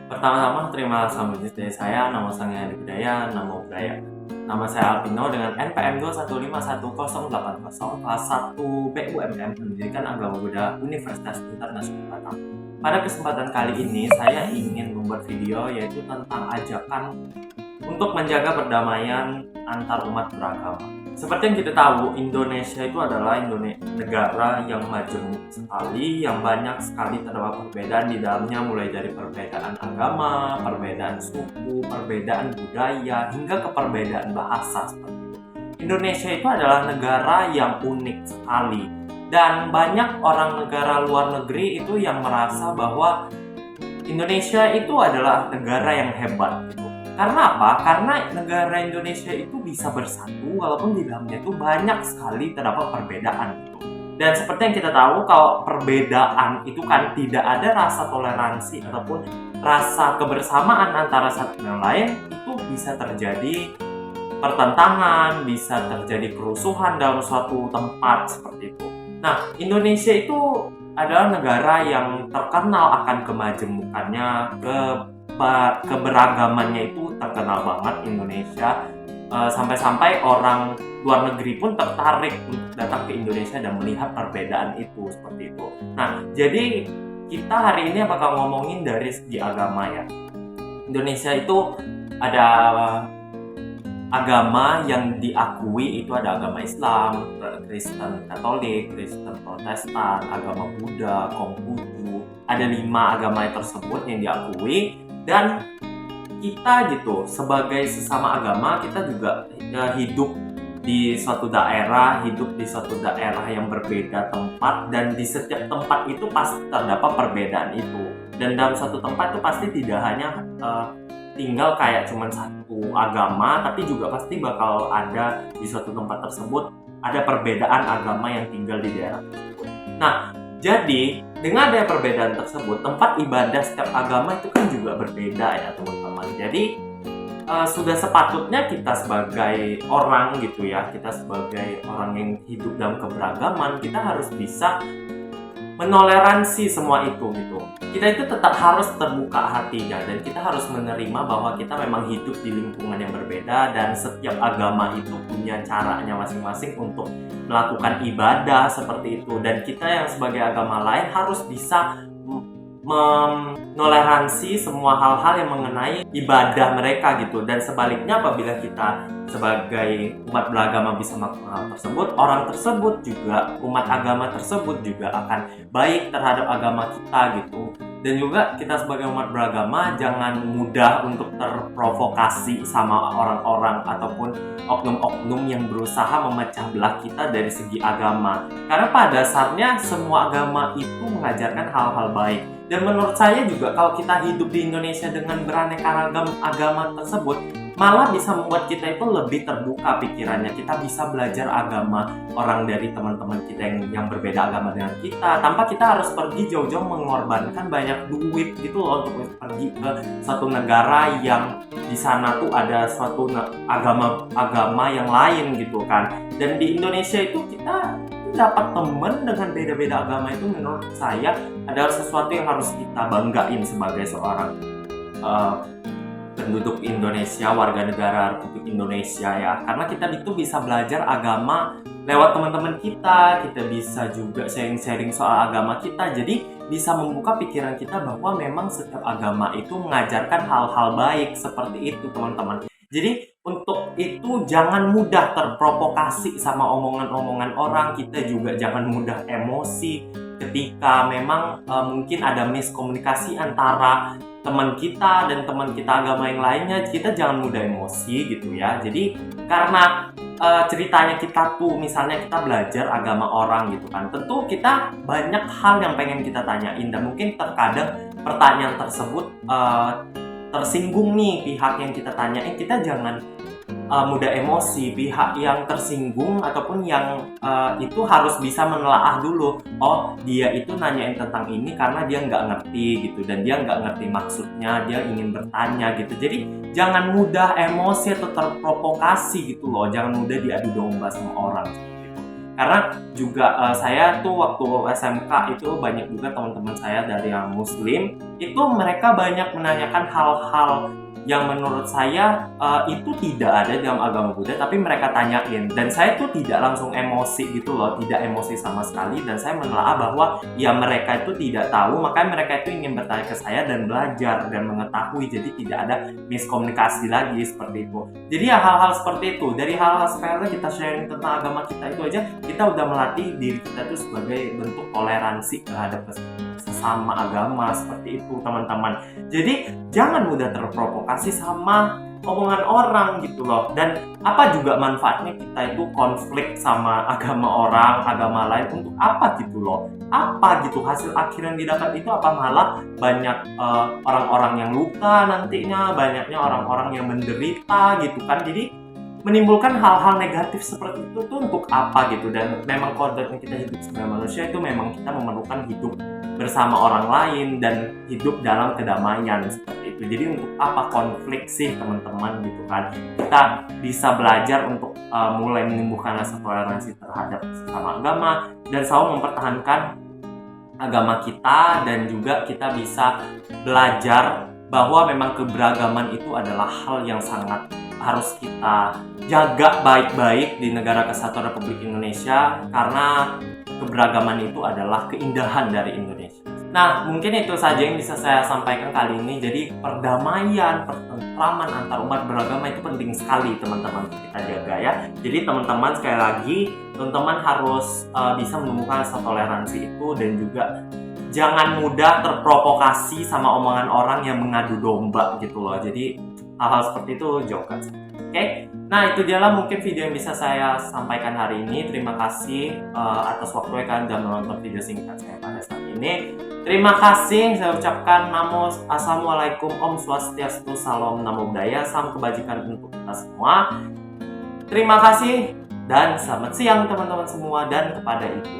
Pertama-tama terima sambut dari saya, nama saya Adi Budaya, nama budaya. Nama saya Alpino dengan NPM 2151080 kelas 1 BUMM Pendidikan Agama Buddha Universitas Internasional Batam. Pada kesempatan kali ini saya ingin membuat video yaitu tentang ajakan untuk menjaga perdamaian antar umat beragama. Seperti yang kita tahu, Indonesia itu adalah negara yang majemuk sekali, yang banyak sekali terdapat perbedaan di dalamnya, mulai dari perbedaan agama, perbedaan suku, perbedaan budaya, hingga ke perbedaan bahasa seperti itu. Indonesia itu adalah negara yang unik sekali, dan banyak orang negara luar negeri itu yang merasa bahwa Indonesia itu adalah negara yang hebat gitu. Karena apa? Karena negara Indonesia itu bisa bersatu walaupun di dalamnya itu banyak sekali terdapat perbedaan gitu. Dan seperti yang kita tahu, kalau perbedaan itu kan tidak ada rasa toleransi ataupun rasa kebersamaan antara satu dan lain, itu bisa terjadi pertentangan, bisa terjadi kerusuhan dalam suatu tempat seperti itu. Nah, Indonesia itu adalah negara yang terkenal akan kemajemukannya, keberagamannya itu terkenal banget Indonesia. Sampai-sampai orang luar negeri pun tertarik untuk datang ke Indonesia dan melihat perbedaan itu seperti itu. Nah, jadi kita hari ini bakal ngomongin dari segi agama ya. Indonesia itu ada agama yang diakui, itu ada agama Islam, Kristen Katolik, Kristen Protestan, agama Buddha, Konghucu. Ada 5 agama tersebut yang diakui, dan kita gitu sebagai sesama agama, kita juga hidup di suatu daerah yang berbeda tempat, dan di setiap tempat itu pasti terdapat perbedaan itu. Dan dalam suatu tempat itu pasti tidak hanya tinggal kayak cuman satu agama, tapi juga pasti bakal ada di suatu tempat tersebut ada perbedaan agama yang tinggal di daerah tersebut. Nah, jadi dengan adanya perbedaan tersebut, tempat ibadah setiap agama itu kan juga berbeda ya teman-teman. Jadi sudah sepatutnya kita sebagai orang gitu ya, kita sebagai orang yang hidup dalam keberagaman, kita harus bisa menoleransi semua itu gitu. Kita itu tetap harus terbuka hatinya, dan kita harus menerima bahwa kita memang hidup di lingkungan yang berbeda, dan setiap agama itu punya caranya masing-masing untuk melakukan ibadah seperti itu. Dan kita yang sebagai agama lain harus bisa menoleransi semua hal-hal yang mengenai ibadah mereka gitu. Dan sebaliknya, apabila kita sebagai umat beragama bisa melakukan hal tersebut, orang tersebut juga, umat agama tersebut juga akan baik terhadap agama kita gitu. Dan juga kita sebagai umat beragama jangan mudah untuk terprovokasi sama orang-orang ataupun oknum-oknum yang berusaha memecah belah kita dari segi agama. Karena pada dasarnya semua agama itu mengajarkan hal-hal baik. Dan menurut saya juga kalau kita hidup di Indonesia dengan beraneka ragam agama tersebut, malah bisa membuat kita itu lebih terbuka pikirannya. Kita bisa belajar agama orang dari teman-teman kita yang berbeda agama dengan kita, tanpa kita harus pergi jauh-jauh mengorbankan banyak duit gitu loh untuk pergi ke satu negara yang di sana tuh ada suatu agama yang lain gitu kan. Dan di Indonesia itu kita dapat teman dengan beda-beda agama, itu menurut saya adalah sesuatu yang harus kita banggain sebagai seorang penduduk Indonesia, warga negara Republik Indonesia ya. Karena kita itu bisa belajar agama lewat teman-teman kita bisa juga sharing-sharing soal agama kita. Jadi bisa membuka pikiran kita bahwa memang setiap agama itu mengajarkan hal-hal baik seperti itu teman-teman. Jadi untuk itu jangan mudah terprovokasi sama omongan-omongan orang. Kita juga jangan mudah emosi ketika memang mungkin ada miskomunikasi antara teman kita dan teman kita agama yang lainnya. Kita jangan mudah emosi gitu ya. Jadi karena ceritanya kita tuh misalnya kita belajar agama orang gitu kan, tentu kita banyak hal yang pengen kita tanyain, dan mungkin terkadang pertanyaan tersebut tersinggung nih pihak yang kita tanyain. Kita jangan mudah emosi. Pihak yang tersinggung ataupun yang itu harus bisa menelaah dulu, oh dia itu nanyain tentang ini karena dia nggak ngerti gitu, dan dia nggak ngerti maksudnya, dia ingin bertanya gitu. Jadi jangan mudah emosi atau terprovokasi gitu loh, jangan mudah diadu domba sama orang gitu. Karena juga saya tuh waktu SMK itu banyak juga teman-teman saya dari yang Muslim, itu mereka banyak menanyakan hal-hal yang menurut saya itu tidak ada dalam agama Buddha, tapi mereka tanyain, dan saya tuh tidak langsung emosi gitu loh, tidak emosi sama sekali, dan saya menelaah bahwa ya mereka itu tidak tahu, makanya mereka itu ingin bertanya ke saya dan belajar dan mengetahui, jadi tidak ada miskomunikasi lagi seperti itu. Jadi ya hal-hal seperti itu, dari hal-hal sepele kita sharing tentang agama kita itu aja, kita udah melatih diri kita itu sebagai bentuk toleransi terhadap sesama agama seperti itu teman-teman. Jadi jangan mudah terprovokasi sama omongan orang gitu loh. Dan apa juga manfaatnya kita itu konflik sama agama orang, agama lain untuk apa gitu loh. Apa gitu hasil akhir yang didapat itu, apa malah banyak orang-orang yang luka nantinya, banyaknya orang-orang yang menderita gitu kan. Jadi menimbulkan hal-hal negatif seperti itu tuh untuk apa gitu. Dan memang kodratnya kita hidup sebagai manusia itu memang kita memerlukan hidup bersama orang lain dan hidup dalam kedamaian seperti itu. Jadi untuk apa konflik sih teman-teman gitu kan. Kita bisa belajar untuk mulai menumbuhkan rasa toleransi terhadap sesama agama dan selalu mempertahankan agama kita, dan juga kita bisa belajar bahwa memang keberagaman itu adalah hal yang sangat harus kita jaga baik-baik di negara kesatuan Republik Indonesia, karena keberagaman itu adalah keindahan dari Indonesia. Nah, mungkin itu saja yang bisa saya sampaikan kali ini. Jadi perdamaian, pertentraman antar umat beragama itu penting sekali teman-teman kita jaga ya. Jadi teman-teman sekali lagi, teman-teman harus bisa menemukan rasa toleransi itu, dan juga jangan mudah terprovokasi sama omongan orang yang mengadu domba gitu loh. Jadi hal-hal seperti itu jauhkan. Oke? Nah, itu dialah mungkin video yang bisa saya sampaikan hari ini. Terima kasih atas waktunya kalian sudah menonton video singkat saya pada saat ini. Terima kasih, saya ucapkan namo, assalamualaikum, om swastiastu, salam, namo buddhaya, salam kebajikan untuk kita semua. Terima kasih dan selamat siang teman-teman semua, dan kepada ibu.